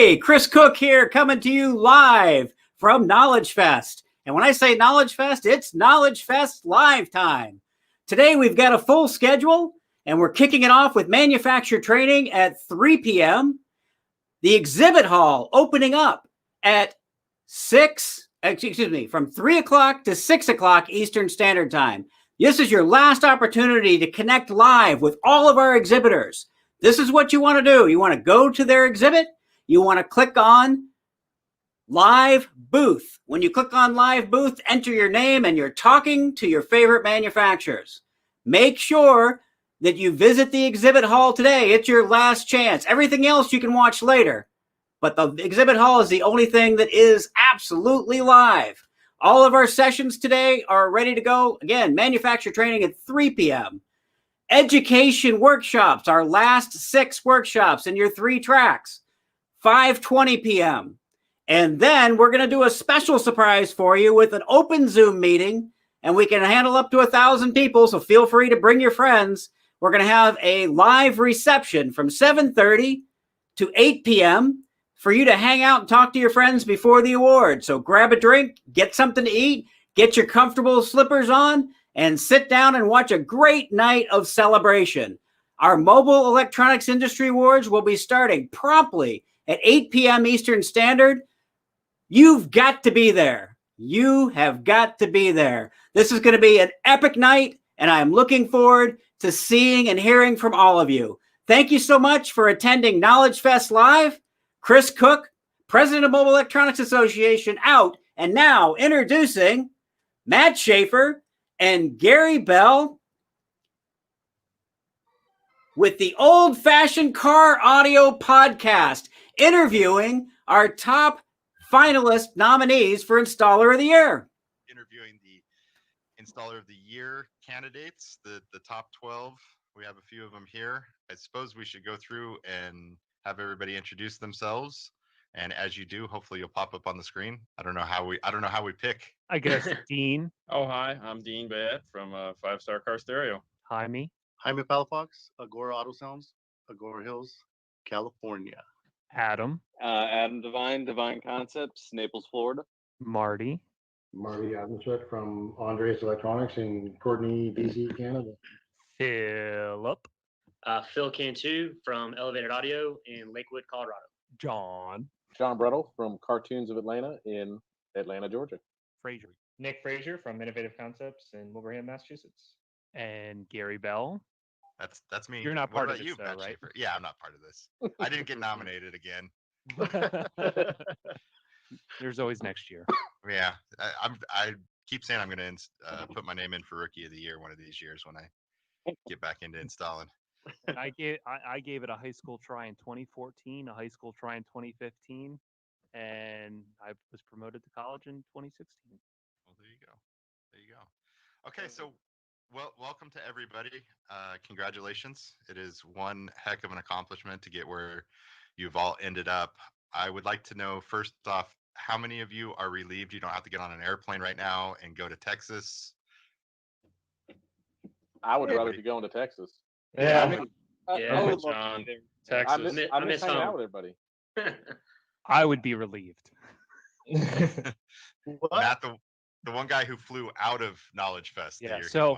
Hey, Chris Cook here, coming to you live from Knowledge Fest. And when I say Knowledge Fest, it's Knowledge Fest live time. Today we've got a full schedule, and we're kicking it off with manufacturer training at 3 p.m. The exhibit hall opening up at from 3 o'clock to 6 o'clock Eastern Standard Time. This is your last opportunity to connect live with all of our exhibitors. This is what you want to do. You want to go to their exhibit. You want to click on Live Booth. When you click on Live Booth, enter your name and you're talking to your favorite manufacturers. Make sure that you visit the exhibit hall today. It's your last chance. Everything else you can watch later. But the exhibit hall is the only thing that is absolutely live. All of our sessions today are ready to go. Again, manufacturer training at 3 p.m. Education workshops, our last 6 workshops in your 3 tracks. 5:20 p.m. And then we're going to do a special surprise for you with an open Zoom meeting, and we can handle up to 1,000 people, so feel free to bring your friends. We're going to have a live reception from 7:30 to 8 p.m. for you to hang out and talk to your friends before the award. So grab a drink, get something to eat, get your comfortable slippers on, and sit down and watch a great night of celebration. Our Mobile Electronics Industry Awards will be starting promptly at 8 p.m. Eastern Standard. You've got to be there. You have got to be there. This is going to be an epic night, and I'm looking forward to seeing and hearing from all of you. Thank you so much for attending Knowledge Fest Live. Chris Cook, President of Mobile Electronics Association, out. And now introducing Matt Schaeffer and Gary Bell with the Old Fashioned Car Audio Podcast, interviewing our top finalist nominees for Installer of the Year. Interviewing the Installer of the Year candidates, the top 12. We have a few of them here. I suppose we should go through and have everybody introduce themselves. And as you do, hopefully you'll pop up on the screen. I don't know how we pick. I guess Dean. Oh, hi, I'm Dean Bayet from 5 Star Car Stereo. Hi, me. Jaime Palafox, Agora Auto Sounds, Agora Hills, California. Adam. Adam Devine, Devine Concepts, Naples, Florida. Marty. Marty Adamswick from Andres Electronics in Courtney, BC, Canada. Philip. Phil Cantu from Elevated Audio in Lakewood, Colorado. John. John Brettel from Cartoons of Atlanta in Atlanta, Georgia. Frazier. Nick Frazier from Innovative Concepts in Wilbraham, Massachusetts. And Gary Bell. That's me. You're not what part about of you, this, though, Matt right? Schaeffer? Yeah, I'm not part of this. I didn't get nominated again. There's always next year. Yeah, I keep saying I'm going to put my name in for Rookie of the Year one of these years when I get back into installing. I gave it a high school try in 2014, a high school try in 2015, and I was promoted to college in 2016. Well, there you go. There you go. Okay, so welcome to everybody. Congratulations. It is one heck of an accomplishment to get where you've all ended up. I would like to know, first off, how many of you are relieved you don't have to get on an airplane right now and go to Texas? I would rather be going to Texas. Yeah, I would love to John. be there. Texas. I miss hanging out with everybody. I would be relieved. Matt, the one guy who flew out of Knowledge Fest. Yeah, so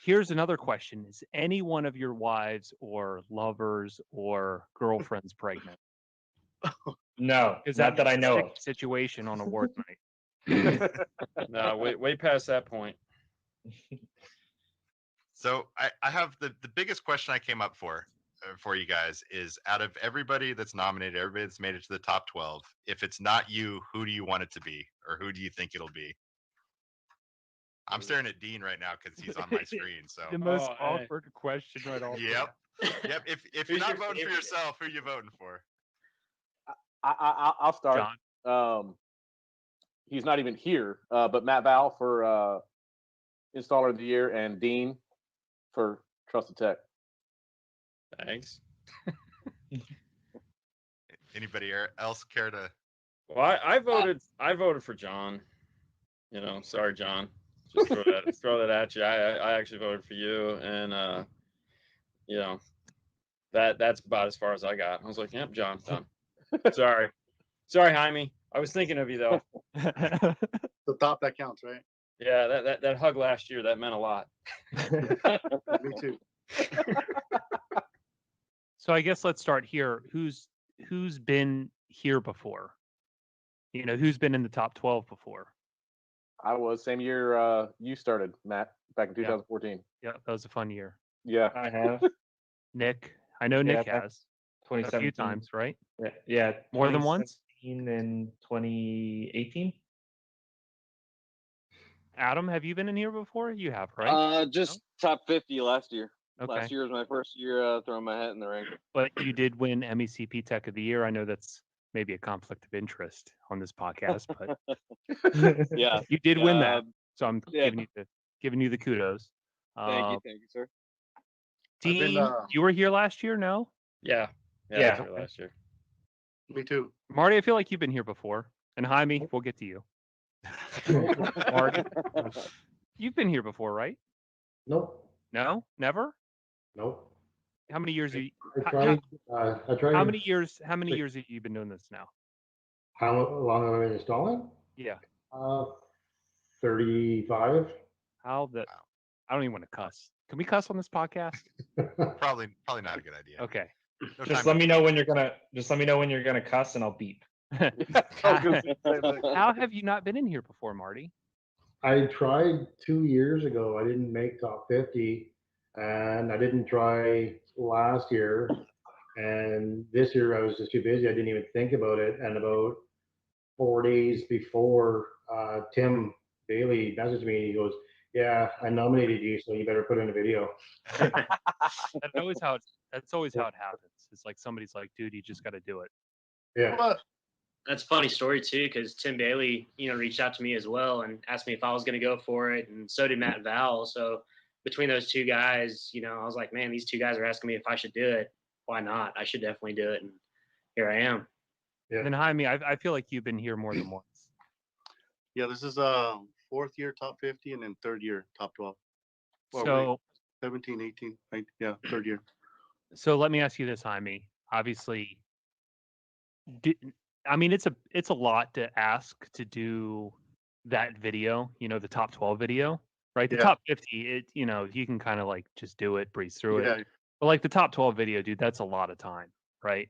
here's another question. Is any one of your wives or lovers or girlfriends pregnant? No, Is not that I know of. Situation on award night? No, way past that point. So I have the biggest question I came up for you guys is, out of everybody that's nominated, everybody that's made it to the top 12, if it's not you, who do you want it to be? Or who do you think it'll be? I'm staring at Dean right now because he's on my screen. So the most awkward question right off. Yep. If you're not voting for yourself, who are you voting for? I'll start. John. He's not even here, but Matt Val for Installer of the Year and Dean for Trusted Tech. Thanks. Anybody else care to? Well, I voted for John. Sorry, John. Just throw that at you. I actually voted for you, and that's about as far as I got. I was like, yep, John, done. Sorry. Sorry, Jaime. I was thinking of you though. The top that counts, right? Yeah, that hug last year, that meant a lot. Me too. So I guess let's start here. Who's been here before? Who's been in the top 12 before? I was same year you started, Matt, back in 2014. Yeah, that was a fun year. Yeah. I have Nick, I know Nick back has a 2017. few times, right? Yeah, More than once? 2017 and 2018. Adam, have you been in here before? You have, right? Just top 50 last year. Okay. Last year was my first year throwing my hat in the ring. But you did win MECP Tech of the Year. I know that's maybe a conflict of interest on this podcast, but Yeah. you did win that. So I'm yeah. giving you the kudos. Thank you, sir. Dean, you were here last year, no? Yeah. Yeah. I was here last year. Me too. Marty, I feel like you've been here before. And Jaime, we'll get to you. Marty, you've been here before, right? Nope. No? Never? Nope. How many years have you I tried. I tried. how many years have you been doing this now? How long have I been installing? Yeah. 35. I don't even want to cuss. Can we cuss on this podcast? Probably not a good idea. Okay. No Just time let to me know when you're gonna cuss, and I'll beep. How have you not been in here before, Marty? I tried 2 years ago. I didn't make top 50, and I didn't try last year. And this year I was just too busy. I didn't even think about it. And about 4 days before, Tim Bailey messaged me. He goes, "Yeah, I nominated you, so you better put in a video." That's always how it happens. It's like somebody's like, dude, you just got to do it. Yeah. That's a funny story too, because Tim Bailey, reached out to me as well and asked me if I was going to go for it, and so did Matt Val. So between those two guys, I was like, man, these two guys are asking me if I should do it. Why not? I should definitely do it, and here I am. Yeah. And then Jaime, I feel like you've been here more than once. Yeah, this is fourth year top 50 and then third year top 12. Well, So 17, 18, 19, yeah, third year. So let me ask you this, Jaime. Obviously, it's a lot to ask to do that video. The top 12 video, right? The top 50, you can kind of like just do it, breeze through it. But like the top 12 video, dude, that's a lot of time, right?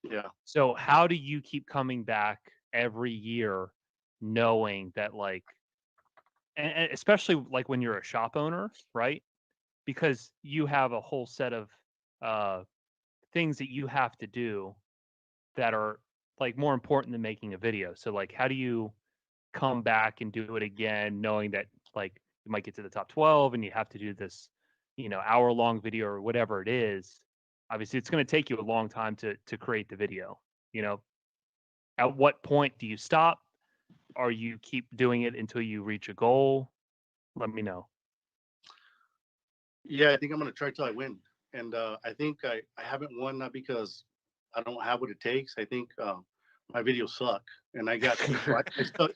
Yeah. So how do you keep coming back every year, knowing that and especially like when you're a shop owner, right? Because you have a whole set of things that you have to do that are like more important than making a video. So like, how do you come back and do it again, knowing that like you might get to the top 12 and you have to do this, hour-long video or whatever it is. Obviously, it's going to take you a long time to create the video. At what point do you stop? Or you keep doing it until you reach a goal? Let me know. Yeah, I think I'm going to try till I win. And I think I haven't won, not because I don't have what it takes. I think my videos suck. And I got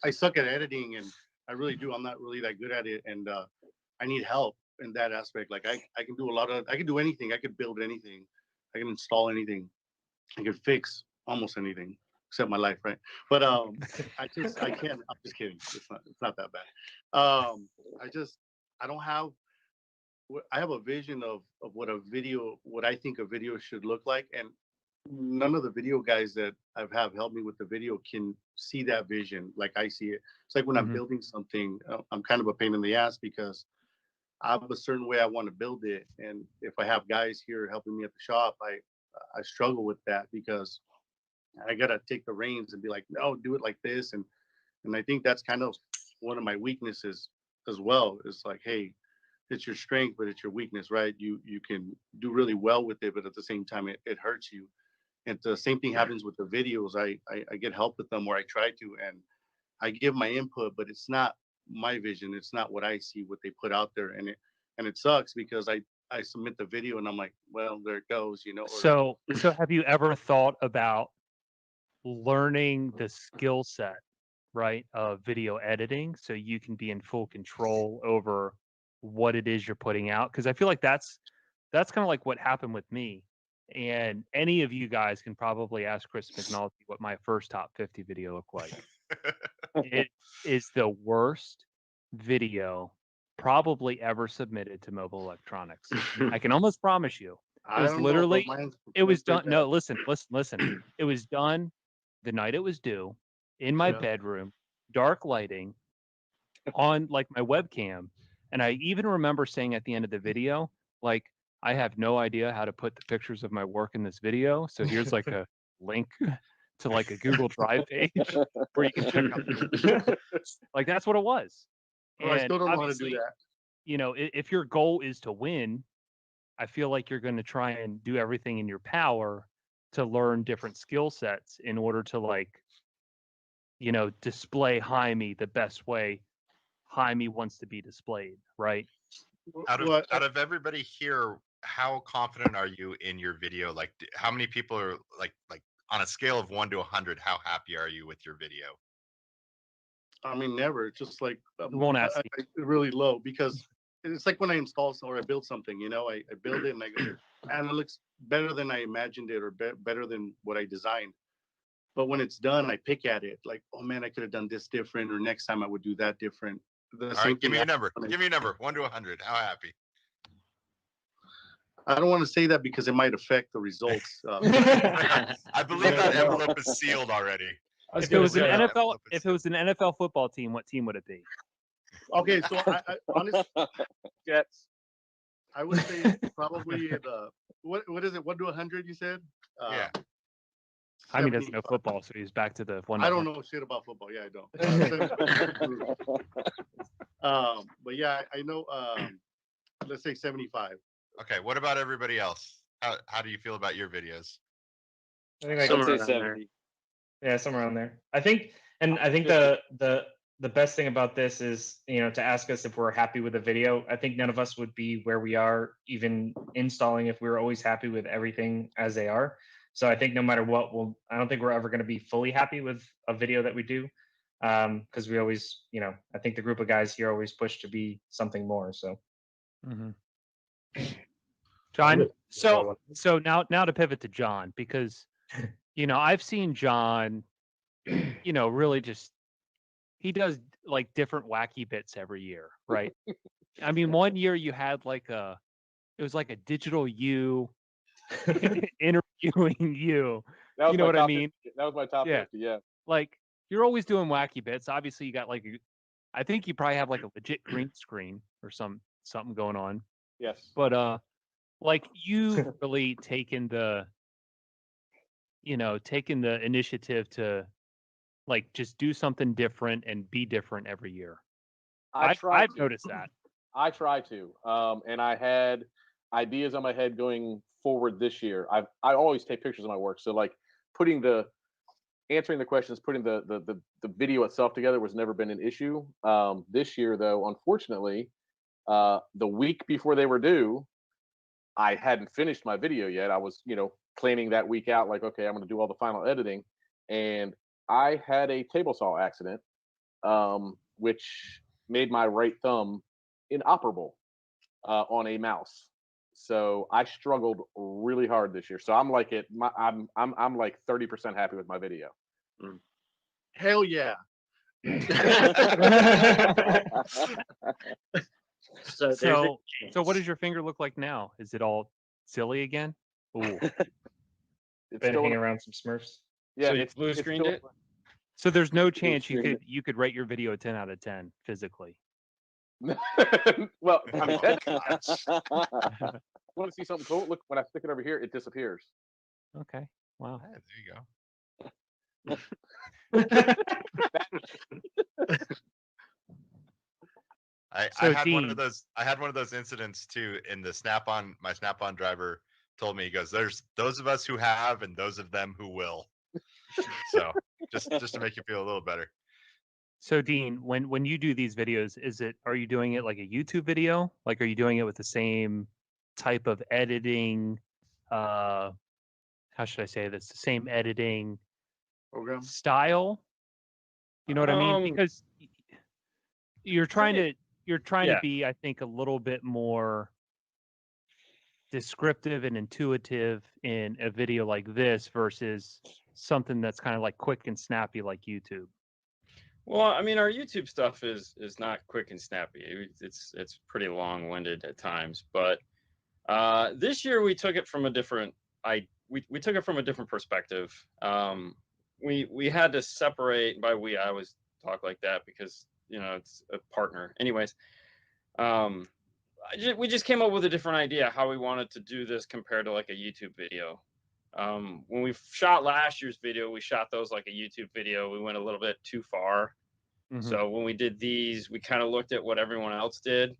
I suck at editing, and I really do. I'm not really that good at it. And I need help in that aspect. Like I can do I can do anything. I could build anything. I can install anything. I can fix almost anything except my life, right? But I can't. I'm just kidding. It's not that bad. I don't have. I have a vision of what I think a video should look like, and none of the video guys that I've helped me with the video can see that vision like I see it. It's like when I'm building something, I'm kind of a pain in the ass because I have a certain way I want to build it, and if I have guys here helping me at the shop, I struggle with that because I gotta take the reins and be like, no, do it like this, and I think that's kind of one of my weaknesses as well. It's like, hey, it's your strength, but it's your weakness, right? You can do really well with it, but at the same time, it hurts you. And the same thing happens with the videos. I get help with them, or I try to, and I give my input, but it's not my vision. It's not what I see, what they put out there, and it sucks because I submit the video and I'm like, well, there it goes, So have you ever thought about learning the skill set, right, of video editing so you can be in full control over what it is you're putting out? Because I feel like that's kind of like what happened with me. And any of you guys can probably ask Chris McNulty what my first top 50 video looked like. It is the worst video probably ever submitted to mobile electronics. I can almost promise you. It was literally, it was done. No, listen. It was done the night it was due in my bedroom, dark lighting on like my webcam. And I even remember saying at the end of the video, like, I have no idea how to put the pictures of my work in this video. So here's like a link to like a Google Drive page where you can check out the like that's what it was. Well, I still don't know how to do that. You know, if your goal is to win, I feel like you're going to try and do everything in your power to learn different skill sets in order to like, you know, display Jaime the best way Jaime wants to be displayed, right? Out of everybody here, how confident are you in your video? Like, how many people are like on a scale of 1 to 100? How happy are you with your video? I mean, never. Just like won't ask really low, because it's like when I install or I build something. You know, I build it and I go, and it looks better than I imagined it, or better than what I designed. But when it's done, I pick at it like, oh man, I could have done this different, or next time I would do that different. All right, give me a number. Give me a number. 1 to 100. How happy? I don't want to say that because it might affect the results. I believe that envelope is sealed already. If it was an NFL football team, what team would it be? Okay, so I honestly, Jets. I would say probably what is it? 1 to 100? You said? Yeah. I mean, doesn't know football, so he's back to the one. I don't know shit about football. Yeah, I don't. But yeah, I know. Let's say 75. Okay. What about everybody else? How do you feel about your videos? I think I'd say 70. Yeah, somewhere around there. I think the best thing about this is, you know, to ask us if we're happy with the video. I think none of us would be where we are even installing if we were always happy with everything as they are. So I think no matter what, I don't think we're ever going to be fully happy with a video that we do, because we always, you know, I think the group of guys here always push to be something more. So, John. So now to pivot to John, because you know I've seen John, you know, really just he does like different wacky bits every year, right? I mean, one year you had like it was like a digital you interviewing you. You know what I mean? 50. That was my top 50. Yeah. Like you're always doing wacky bits. Obviously, you got like I think you probably have like a legit green screen or something going on. Yes. But like you really taken the initiative to like just do something different and be different every year. I've noticed that. I try to, and I had ideas on my head going forward this year. I always take pictures of my work, so like answering the questions, putting the video itself together was never been an issue. This year, though, unfortunately, the week before they were due, I hadn't finished my video yet. I was, planning that week out, like, okay, I'm going to do all the final editing, and I had a table saw accident, which made my right thumb inoperable on a mouse. So I struggled really hard this year. So I'm like I'm like 30% happy with my video. Hell yeah. So what does your finger look like now? Is it all silly again? Ooh. It's been hanging around some Smurfs. Yeah, so it's blue screened it. So there's no chance you could rate your video a 10 out of 10 physically. Well, I mean, want to see something cool? Look, when I stick it over here, it disappears. Okay. Wow. Yeah, there you go. I had one of those. I had one of those incidents too. In the Snap-on, my Snap-on driver told me, he goes, "There's those of us who have, and those of them who will." So just to make you feel a little better. So Dean, when you do these videos, are you doing it like a YouTube video? Like, are you doing it with the same type of editing? How should I say this? The same editing program style? You know what I mean? Because you're trying to be, I think, a little bit more descriptive and intuitive in a video like this versus something that's kind of like quick and snappy like YouTube? Well, I mean, our YouTube stuff is not quick and snappy. It's pretty long-winded at times, but this year we took it from a different we took it from a different perspective. We had to separate. By we, I always talk like that because it's a partner. Anyways, we just came up with a different idea how we wanted to do this compared to like a YouTube video. When we shot last year's video, we shot those like a YouTube video. We went a little bit too far. Mhm. So when we did these, we kind of looked at what everyone else did,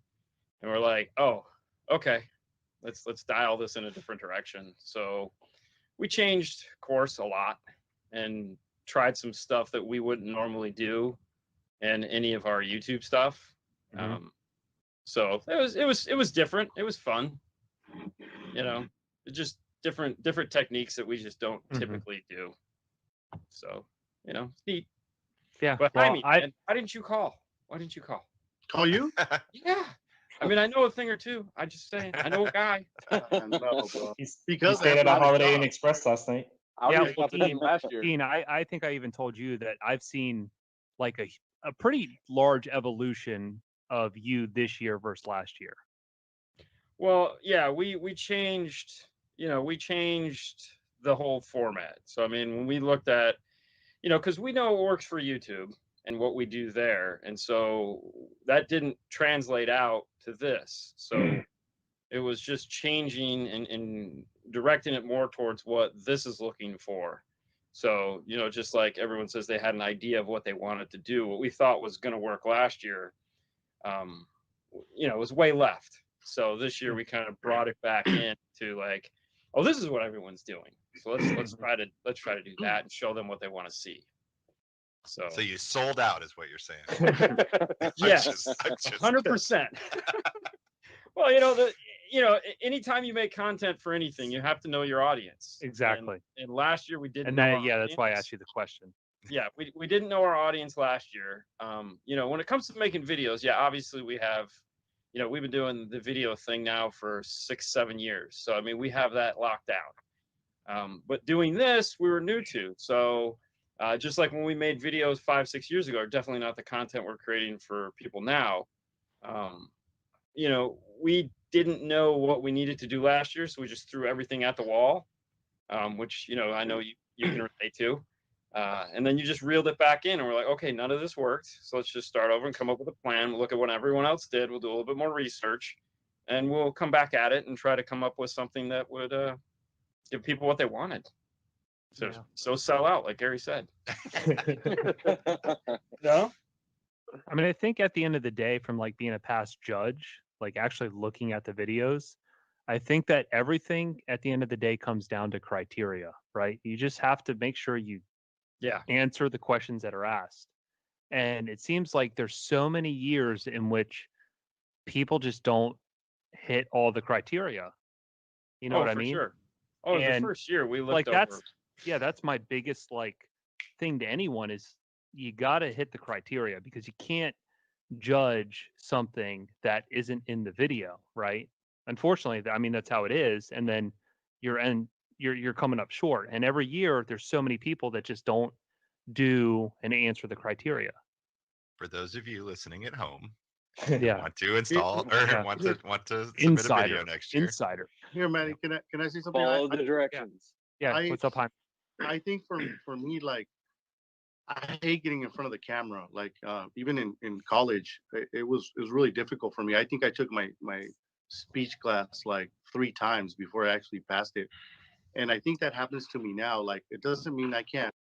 and we're like, oh, okay, let's dial this in a different direction. So we changed course a lot and tried some stuff that we wouldn't normally do in any of our YouTube stuff. Mhm. So it was different. It was fun. Just different techniques that we just don't Mhm. typically do. So it's neat. Yeah. But Well, Jaime, I man, why didn't you call? Why didn't you call? Call you? Yeah. I mean, I know a thing or two. I just saying, I know a guy. No, bro. He Because I stayed have at a another Holiday Inn job. Express last night. I Yeah, was well, about to do last year. Dean, I think I even told you that I've seen like a pretty large evolution of you this year versus last year. Well, yeah, we changed, we changed the whole format. So I mean, when we looked at, because we know it works for YouTube and what we do there, and so that didn't translate out to this. So it was just changing and directing it more towards what this is looking for. So, just like everyone says they had an idea of what they wanted to do, what we thought was going to work last year, was way left. So this year we kind of brought it back in to like, oh, this is what everyone's doing. So let's try to do that and show them what they want to see. So you sold out, is what you're saying. yes, I'm just 100%. Well, anytime you make content for anything, you have to know your audience. Exactly. And last year we didn't. And know that, our yeah, that's why I audience. asked you the question. Yeah, we didn't know our audience last year. When it comes to making videos, yeah, obviously we have, we've been doing the video thing now for 6-7 years. So I mean, we have that locked down. But doing this, we were new to. So just like when we made videos 5-6 years ago, definitely not the content we're creating for people now. We didn't know what we needed to do last year, so we just threw everything at the wall, which I know you can relate to. And then you just reeled it back in, and we're like, okay, none of this worked, so let's just start over and come up with a plan. We'll look at what everyone else did. We'll do a little bit more research, and we'll come back at it and try to come up with something that would give people what they wanted. So sell out, like Gary said. No. I mean, I think at the end of the day, from like being a past judge, like actually looking at the videos, I think that everything at the end of the day comes down to criteria, right? You just have to make sure you answer the questions that are asked. And it seems like there's so many years in which people just don't hit all the criteria. You know what I mean? Sure. Oh, and the first year we looked like over. that's my biggest like thing to anyone is you got to hit the criteria because you can't judge something that isn't in the video, right? Unfortunately, I mean that's how it is, and then you're coming up short. And every year there's so many people that just don't do and answer the criteria. For those of you listening at home, Yeah. want to install or Yeah. want to submit Insider. a video next year. Insider. Here, Manny, can I say something? Follow the directions. Yeah. What's up, Jaime? I think for me, like, I hate getting in front of the camera. Like, even in college, it was really difficult for me. I think I took my speech class like 3 times before I actually passed it. And I think that happens to me now. Like, it doesn't mean I can't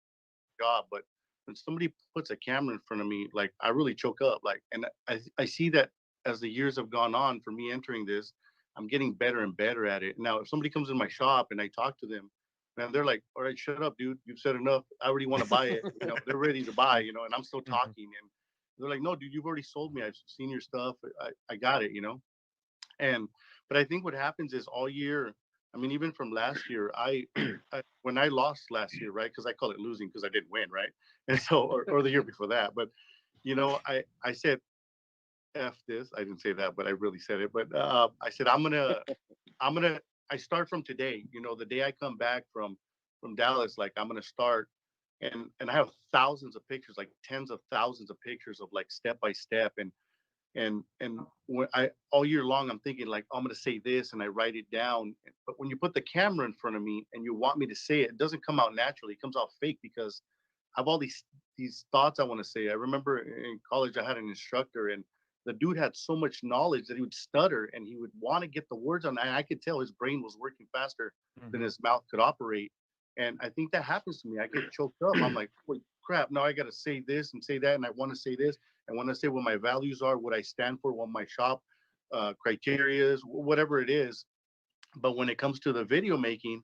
job, but when somebody puts a camera in front of me, like, I really choke up. Like, and I see that as the years have gone on for me entering this, I'm getting better and better at it. Now, if somebody comes in my shop and I talk to them, man, they're like, all right, shut up, dude. You've said enough. I already want to buy it. They're ready to buy, and I'm still talking. And they're like, no, dude, you've already sold me. I've seen your stuff. I got it, but I think what happens is all year, I mean, even from last year, I when I lost last year, right? Because I call it losing because I didn't win, right? And so, or the year before that. But, I said, F this. I didn't say that, but I really said it. But I said, I'm gonna I start from today. You know, the day I come back from Dallas, like I'm gonna start, and I have thousands of pictures, like tens of thousands of pictures of like step by step, and when I all year long I'm thinking like I'm gonna say this and I write it down. But when you put the camera in front of me and you want me to say it, it doesn't come out naturally. It comes out fake because I have all these thoughts I want to say. I remember in college I had an instructor and the dude had so much knowledge that he would stutter and he would want to get the words on. And I could tell his brain was working faster than his mouth could operate. And I think that happens to me. I get choked up. I'm like, wait, crap, now I got to say this and say that. And I want to say this. I want to say what my values are, what I stand for, what my shop criteria is, whatever it is. But when it comes to the video making,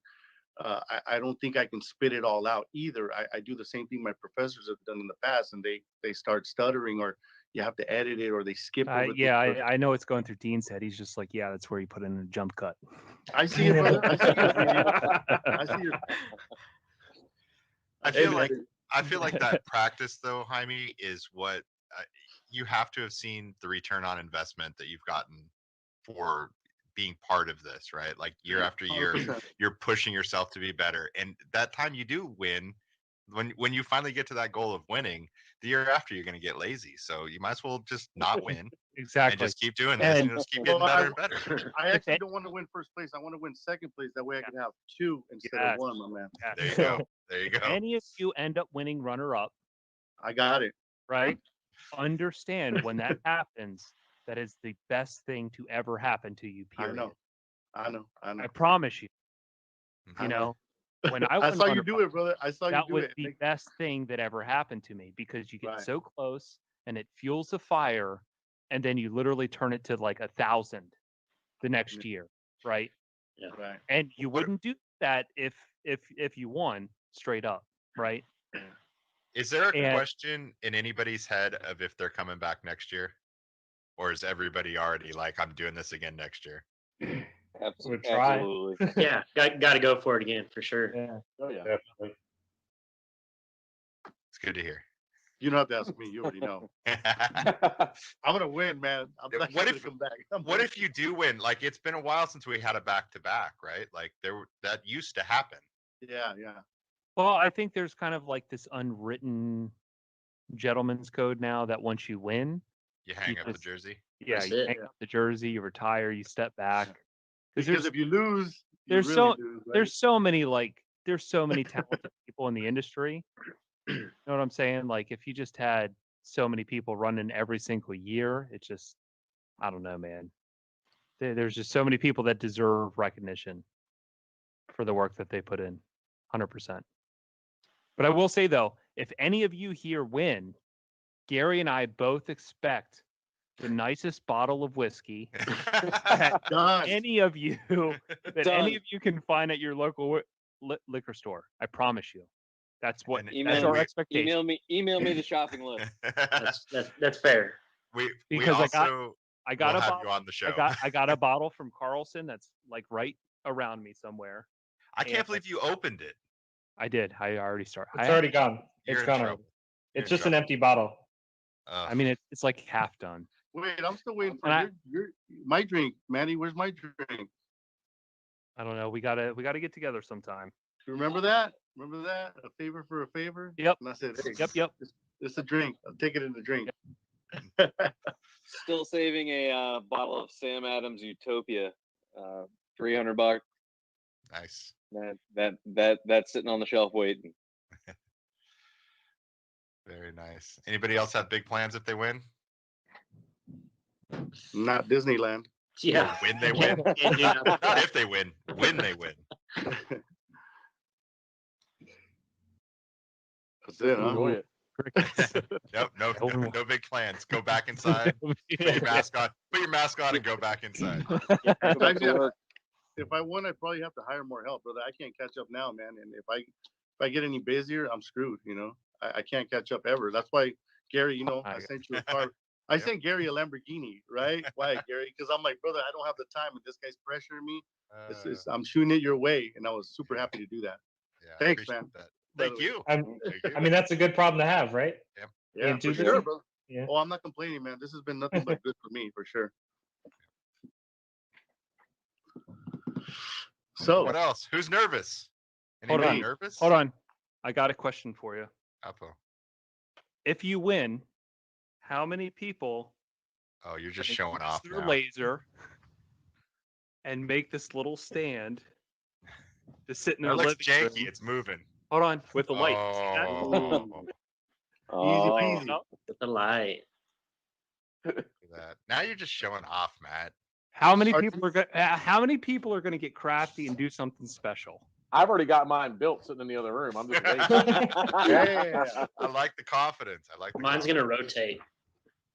I don't think I can spit it all out either. I do the same thing my professors have done in the past, and they start stuttering, or you have to edit it, or they skip over Yeah, things. I know it's going through Dean's head. He's just like, yeah, that's where you put in a jump cut. I see it, brother. I see your video. I see your. I feel like that practice though, Jaime, is what you have to have seen the return on investment that you've gotten for being part of this, right? Like year after year, 100%. you're pushing yourself to be better. And that time you do win, when you finally get to that goal of winning, the year after you're going to get lazy. So you might as well just not win and Exactly. just keep doing this and And just keep getting better and better. I actually don't want to win first place. I want to win second place. That way I can have two instead of one, my man. There you go. There you If go. any of you end up winning runner-up, I got it. right? Understand when that happens, that is the best thing to ever happen to you. I Period. know. I know. I promise you. I You know. know, when I I won saw you do runner-up, it, brother. I saw you that do was it. the best thing that ever happened to me because you get Right. so close and it fuels the fire, and then you literally turn it to like 1,000 the next year, right? Yeah. Right. And you wouldn't do that if you won straight up, right? Is there a And- question in anybody's head of if they're coming back next year? Or is everybody already like, I'm doing this again next year? We'll try. Absolutely. Yeah, got to go for it again for sure. Yeah. Oh yeah. Definitely. It's good to hear. You don't have to ask me. You already know. I'm gonna win, man. I'm Yeah, not what gonna if- come back. What if you do win? Like, it's been a while since we had a back-to-back, right? Like that used to happen. Yeah. Well, I think there's kind of like this unwritten gentleman's code now that once you win, You hang up the just- jersey. yeah, That's you it. hang up the jersey, you retire, you step back. Because if you lose, you there's really so- lose, right? there's so many talented people in the industry. You know what I'm saying? Like if you just had so many people running every single year, it's just, I don't know, man. There's just so many people that deserve recognition for the work that they put in, 100%. But I will say though, if any of you here win, Gary and I both expect the nicest bottle of whiskey that Done. any of you Done. can find at your local liquor store. I promise you. That's what And that's email our me- expectation. Email me the shopping list. That's fair. we Because also I got will a have bottle. you on the show. I got a bottle from Carlson that's like right around me somewhere. I can't and- believe you opened it. I did. I already started. It's already gone. You're It's in gone trouble. already. You're It's in just an trouble. empty bottle. I mean, it's like half done. Wait, I'm still waiting for And my drink, Manny. Where's my drink? I don't know. We gotta get together sometime. Remember that? Remember that? A favor for a favor? Yep. And I said, hey, Yep. It's a drink. I'll take it in the drink. Still saving a bottle of Sam Adams Utopia, $300. Nice. That's sitting on the shelf waiting. Very nice. Anybody else have big plans if they win? Not Disneyland. Yeah. When they win. Can't do nothing. Not if they win. When they win. That's it, huh? Enjoy it. Nope, no big plans. Go back inside. Put your mask on. Put your mask on and go back inside. Go back to work. If I won, I'd probably have to hire more help, brother. I can't catch up now, man. And if I get any busier, I'm screwed. You know, I can't catch up ever. That's why, Gary. You know, I sent you a car. I sent Gary a Lamborghini, right? Why, Gary? Because I'm like, brother, I don't have the time, and this guy's pressuring me. I'm shooting it your way, and I was super happy to do that. Yeah, I Thanks, appreciate man. that. Thank you. I mean, that's a good problem to have, right? Yeah, You for do sure, this? bro. Yeah. Oh, I'm not complaining, man. This has been nothing but good for me, for sure. So What else? Who's nervous? Hold Anybody on. nervous? Hold on. I got a question for you. Apo. If you win, how many people Oh, you're just gonna showing use off their now. laser and make this little stand to sit in their That looks living janky. room? It's moving. Hold on, with the light. See that? Oh, easy Oh, peasy. No? With the light. look at that. Now you're just showing off, Matt. How many people are how many people are going to get crafty and do something special? I've already got mine built sitting in the other room. I'm just waiting. Yeah. I like the confidence. I like the Mine's confidence. gonna rotate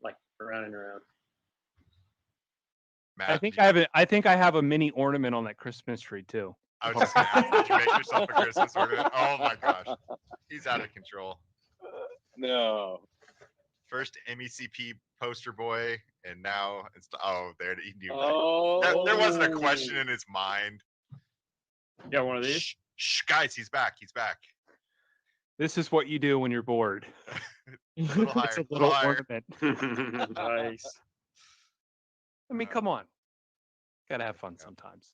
like around and around. Matt, I think I have a mini ornament on that Christmas tree too. I was just gonna ask, did you make yourself a Christmas ornament? Oh my gosh. He's out of control. no. First MECP poster boy, and now it's there he knew. Oh. There wasn't a question in his mind. Yeah, one of these. Shh, guys, he's back. He's back. This is what you do when you're bored. A little higher. It's a little little higher. ornament. Nice. I mean, come on. Gotta have fun sometimes.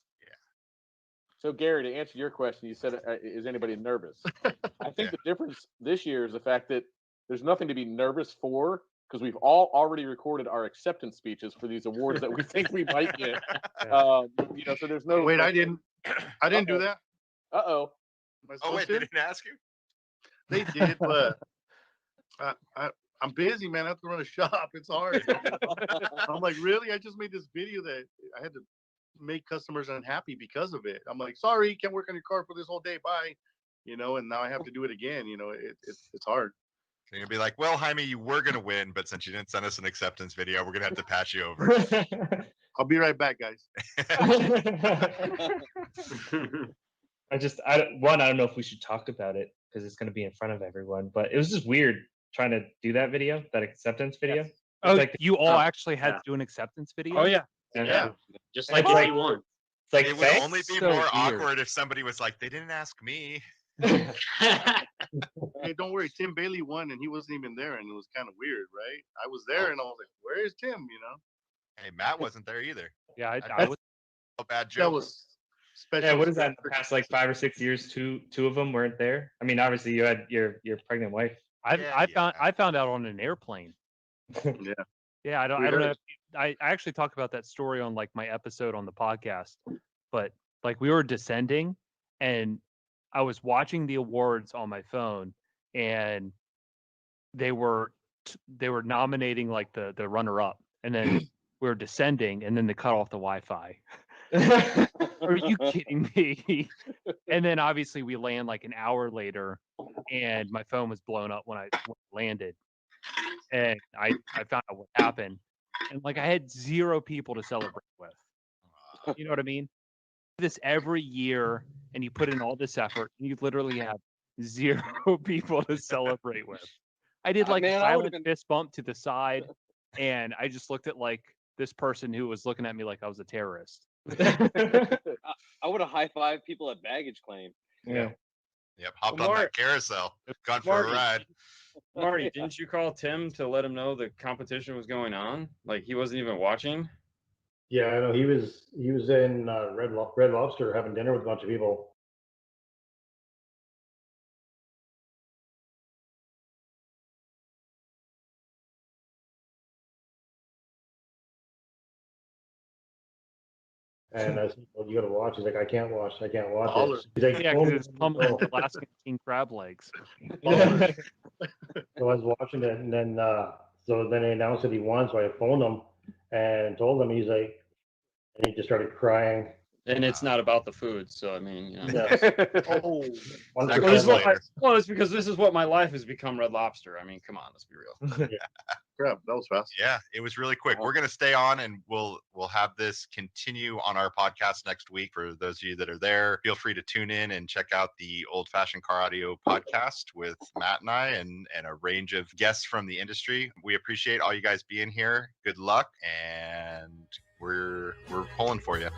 So Gary, to answer your question, you said, is anybody nervous? I think the difference this year is the fact that there's nothing to be nervous for because we've all already recorded our acceptance speeches for these awards that we think we might get. So there's no. Wait, I didn't do that. Uh-oh. Am I Oh supposed wait, to? they didn't ask you? They did, but I'm busy, man. I have to run a shop. It's hard. I'm like, really? I just made this video that I had to make customers unhappy because of it. I'm like, sorry, can't work on your car for this whole day. Bye. And now I have to do it again. It's hard. So you're gonna be like, well, Jaime, you were gonna win, but since you didn't send us an acceptance video, we're gonna have to pass you over. I'll be right back, guys. I don't know if we should talk about it because it's going to be in front of everyone, but it was just weird trying to do that acceptance video. Oh, like you all oh, actually had yeah. to do an acceptance video? Oh yeah. Yeah. Just And like it's if like- you won. It's like It would thanks. only be So more weird. awkward if somebody was like, they didn't ask me. Hey, don't worry. Tim Bailey won, and he wasn't even there, and it was kind of weird, right? I was there, and I was like, "Where is Tim?" Hey, Matt wasn't there either. Yeah, I That's was. a bad That joke. was special. Yeah, what is that? In the past like 5 or 6 years, two of them weren't there. I mean, obviously you had your pregnant wife. I found out on an airplane. Yeah. Yeah, I don't We know. heard. If, I actually talked about that story on like my episode on the podcast, but like we were descending, and I was watching the awards on my phone, and they were nominating like the runner up, and then we were descending, and then they cut off the Wi-Fi. Are you kidding me? And then obviously we land like an hour later, and my phone was blown up when I landed, and I found out what happened, and like I had 0 people to celebrate with. You know what I mean? This every year, and you put in all this effort, and you literally have 0 people to celebrate with. I did like Man, a I would've silent been- fist bump to the side, and I just looked at like this person who was looking at me like I was a terrorist. I would have high-fived people at baggage claim. Yeah. Yep, hopped Well, on Mark- that carousel. Gone for Marty, a ride. Marty, didn't you call Tim to let him know the competition was going on? Like he wasn't even watching. Yeah, I know he was in Red Lobster having dinner with a bunch of people. And I said, "Well, you got to watch." He's like, "I can't watch. I can't watch Baller. it." He's like, Yeah, "Oh, because it's pummeling no." Alaskan king crab legs. Baller. So I was watching it, and then they announced that he won. So I phoned him and told him. He's like, and he just started crying. And it's not about the food, so I mean, you know. Yes. Oh, One That Well, this is comes what later. well, it's because this is what my life has become. Red Lobster. I mean, come on, let's be real. crap! That was fast. Yeah, it was really quick. We're gonna stay on, and we'll have this continue on our podcast next week. For those of you that are there, feel free to tune in and check out the Old Fashioned Car Audio podcast with Matt and I, and a range of guests from the industry. We appreciate all you guys being here. Good luck, and we're pulling for you.